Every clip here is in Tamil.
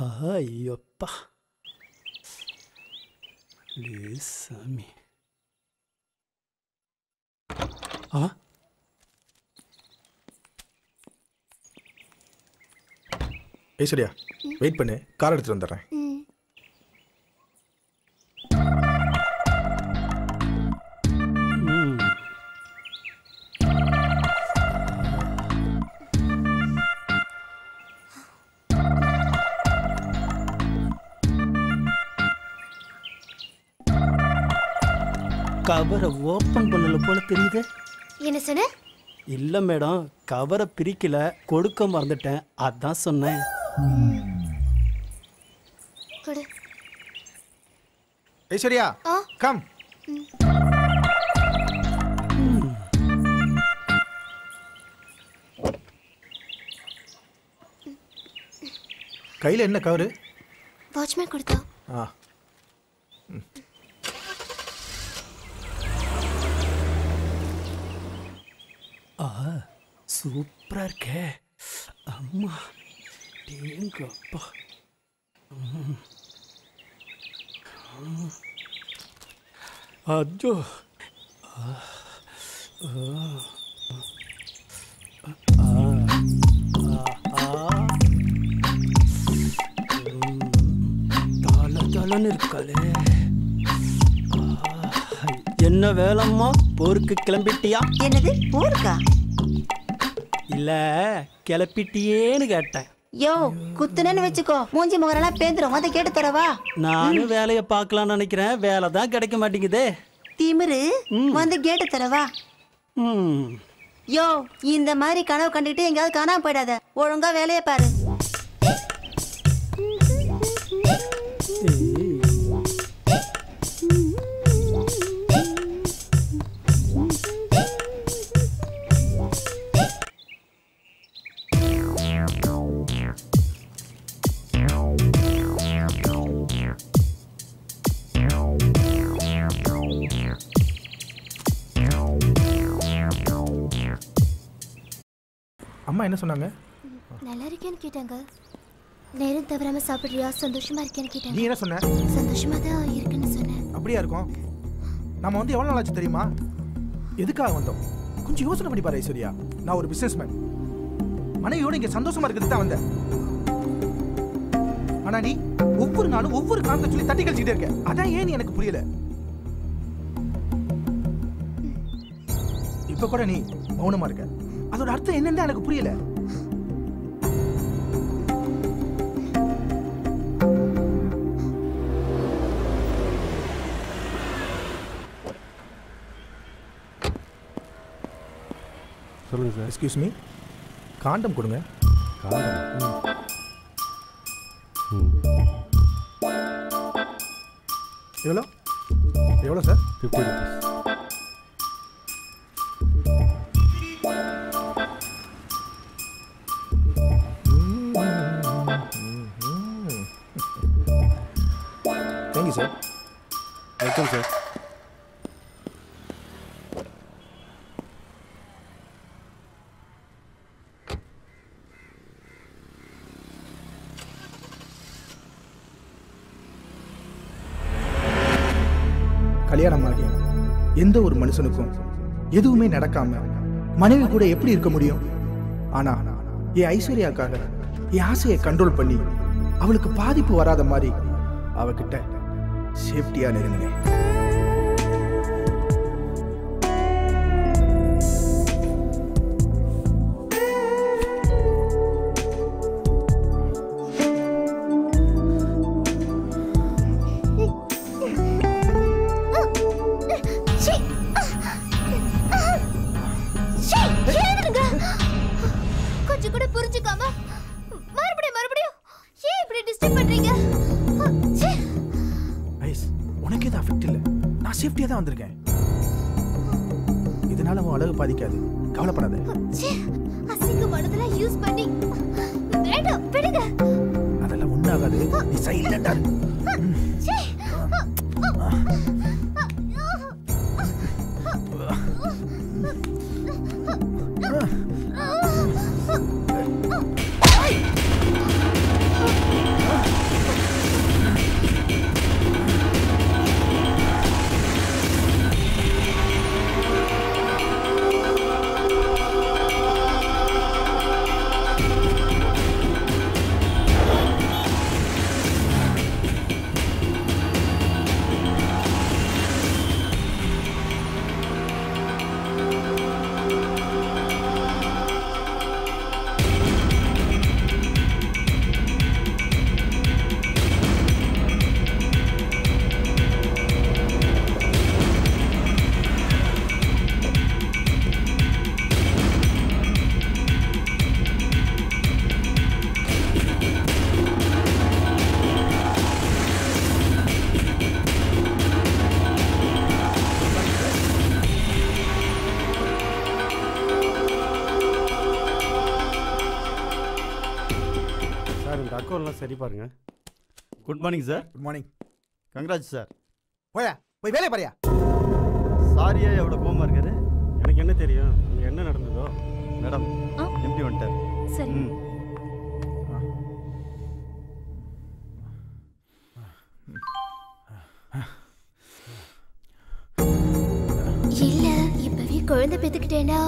ஐயோப்பா சாமி. ஐஸ்வர்யா வெயிட் பண்ணு, கார் எடுத்துட்டு வந்துடுறேன். கவரை ஓப்பன் பண்ணல போல தெரியுது. என்ன சொன்ன? இல்ல மேடம், கவரை பிரிக்கல, கொடுக்க மறந்துட்டேன், அதான் சொன்னேன். ஐஸ்வர்யா கம். கையில என்ன கவரு? வாட்ச்மேன் கொடுத்தா. சூப்பரா இருக்கே அம்மா, டேங்கப்பா. அஜோ தலன்னு இருக்காளே. என்ன வேலைம்மா, போருக்கு கிளம்பிட்டியா? என்னது போருக்கா? இல்ல கிளப்பிட்டியேன்னு கேட்டேன். யோ குத்துனன்னு வச்சுக்கோ, மூஞ்சி முகரெல்லாம் பேந்துரும், அதை கேட்டு தரவா? நானும் வேலையை பார்க்கலாம்னு நினைக்கிறேன், வேலை தான் கிடைக்க மாட்டேங்குதே. திமிரு வந்து கேட்டு தரவா? யோ இந்த மாதிரி கனவு கண்டுகிட்டு எங்கேயாவது காணாம போயிடாத, ஒழுங்கா வேலையை பாரு. அம்மா என்ன சொன்னாங்க? நல்லா இருக்கேன்னு கேட்டாங்க. நேரம் தவறாம சாப்பிடுறியா, சந்தோஷமா இருக்கேன்னு கேட்டாங்க. நீ என்ன சொன்ன? சந்தோஷமா தான் இருக்குன்னு சொன்னேன். அப்படியா இருக்கும்? நம்ம வந்து எவ்வளவு நாளாச்சு தெரியுமா? எதுக்காக வந்தோம் கொஞ்சம் யோசனை பண்ணி பாரு ஐஸ்வர்யா. நான் ஒரு பிசினஸ்மேன், மனைவியோட இங்க சந்தோஷமா இருக்கிறது தான் வந்தேன். ஆனா நீ ஒவ்வொரு நாளும் ஒவ்வொரு காரணத்தை சொல்லி தட்டி கழிச்சுட்டே இருக்க. அதான் ஏன் எனக்கு புரியல. இப்ப கூட நீ மௌனமா இருக்க, அதோட அர்த்தம் என்னன்னு எனக்கு புரியல. சொல்லுங்க சார். எக்ஸ்கியூஸ் மீ, காண்டம் கொடுங்க. காண்டம்? எவ்வளோ எவ்வளோ sir? 50 rupees. Thank you sir. Welcome sir. கல்யாணம் ஆகி எந்த ஒரு மனுஷனுக்கும் எதுவுமே நடக்காம மனைவி கூட எப்படி இருக்க முடியும்? ஆனா என் ஐஸ்வர்யாக்காக என் ஆசையை கண்ட்ரோல் பண்ணி அவளுக்கு பாதிப்பு வராத மாதிரி அவகிட்ட சேஃப்டியா நெருங்கினேன். கொஞ்சம் கூட புரிஞ்சுக்காம மறுபடியும் ஏன் இப்படி டிஸ்டர்ப் பண்றீங்க? உனக்கு எதுவும் அஃபெக்ட் இல்லை, நான் சேஃப்டியா தான் வந்திருக்கேன். இதனால உன் அழகு பாதிக்காது, கவலைப்படாத. அசிங்கமானதெல்லாம் யூஸ் பண்ணி வேண்டாம் விடுங்க. அதெல்லாம் ஒண்ணாகாது, நீ சைலண்டா இரு. சார் இந்த அக்கௌண்ட்லாம் சரி பாருங்க. Good morning sir. Good morning. Congrats sir. போய் வேலையை பாரியா. சாரியா எவ்வளோ கோவமாக இருக்காரு? எனக்கு என்ன தெரியும் அங்கே என்ன நடந்ததோ. மேடம் எம்டி வந்துட்டார். சரி. இல்ல இப்பவே குழந்தை பெத்துக்கிட்டேன்னா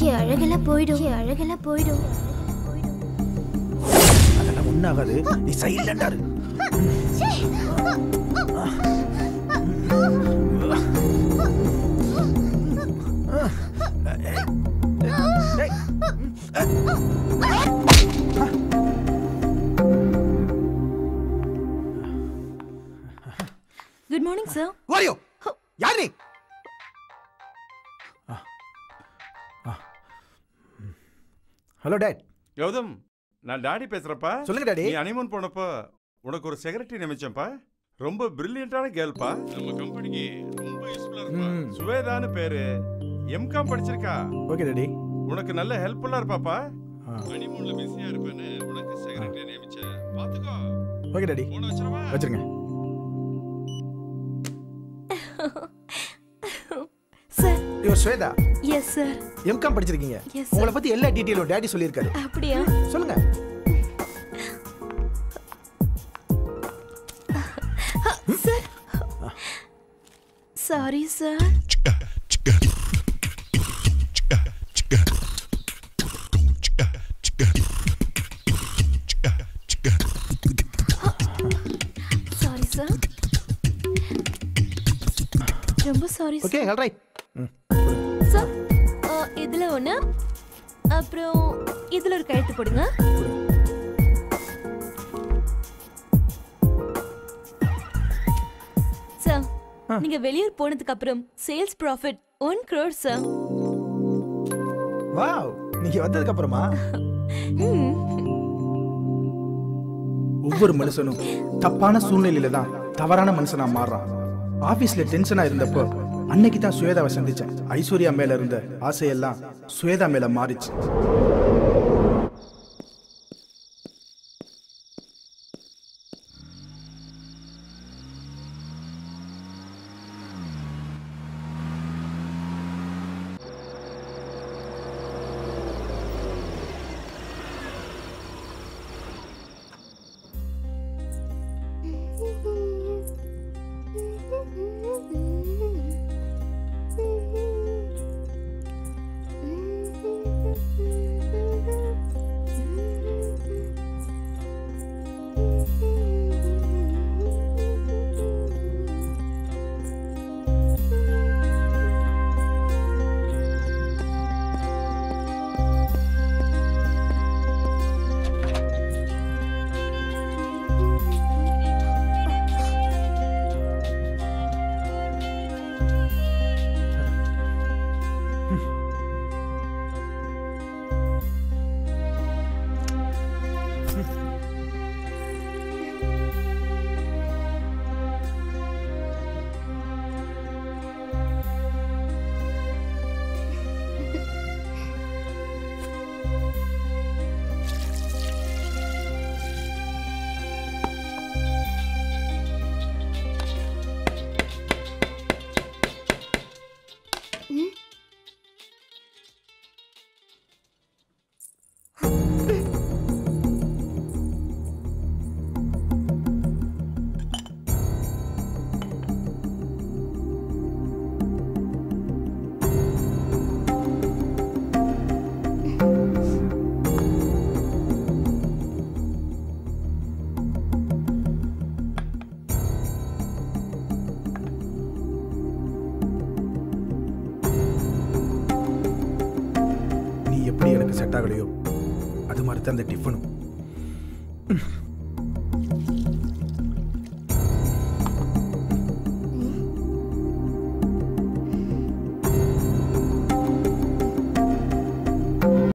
என் அழகெல்லாம் போயிடும். அதெல்லாம் ஒன்றாகாது. நீ சைலண்டா இரு. Good morning sir. வாரியோ யார் நீ? Hello date. கௌதம், நான் டாடி பேசுறப்பா. சொல்லுங்க டாடி. நீ ஹனிமூன் போனப்போ உனக்கு ஒரு செக்ரட்டரி நியமிச்சேன்ப்பா. ரொம்ப பிரில்லியண்டான கேர்ள்பா. நம்ம கம்பெனிக்கு ரொம்ப யூஸ்ஃபுல்லா இருப்பா. சுவேதான்னு பேரு. எம்காம் படிச்சிருக்கா. Okay daddy. உனக்கு நல்ல ஹெல்ப்ஃபுல்லா இருப்பாப்பா. ஹனிமூன்ல பிஸியா இருப்பேன்னு உனக்கு செக்ரட்டரி நியமிச்சேன். பாத்துக்கோ. Okay daddy. போன் வச்சிரவா? வச்சிருங்க. Sir. Yo Shweta. Yes sir. M Com படிச்சிருக்கீங்க. Yes, sir. உங்களை பத்தி எல்லா டீடைலும் டாடி சொல்லியிருக்காரு. அப்படியா? சொல்லுங்க. Sir. Sorry sir. Sorry sir. ரொம்ப sorry sir. Okay all right. Sir இதுல ஒண்ணு, அப்புறம் இதுல ஒரு கையெழுத்து போடுங்க. சார் நீங்க வெளியூர் போனதுக்கு அப்புறம் sales profit 1 crore sir. Wow, நீங்க வந்ததுக்கு அப்புறமா? ஒவ்வொரு மனுஷனும் தப்பான சூழ்நிலையில தான் தவறான மனுஷனா மாறுறான். ஆபீஸ்ல டென்ஷனா இருந்தப்போ அன்னைக்கு தான் சுவேதாவை சந்திச்சேன். ஐஸ்வர்யா மேல இருந்த ஆசையெல்லாம் சுவேதா மேல மாறிச்சு. செட் ஆகலையோ அது மாதிரி தான் அந்த டிஃபனும்.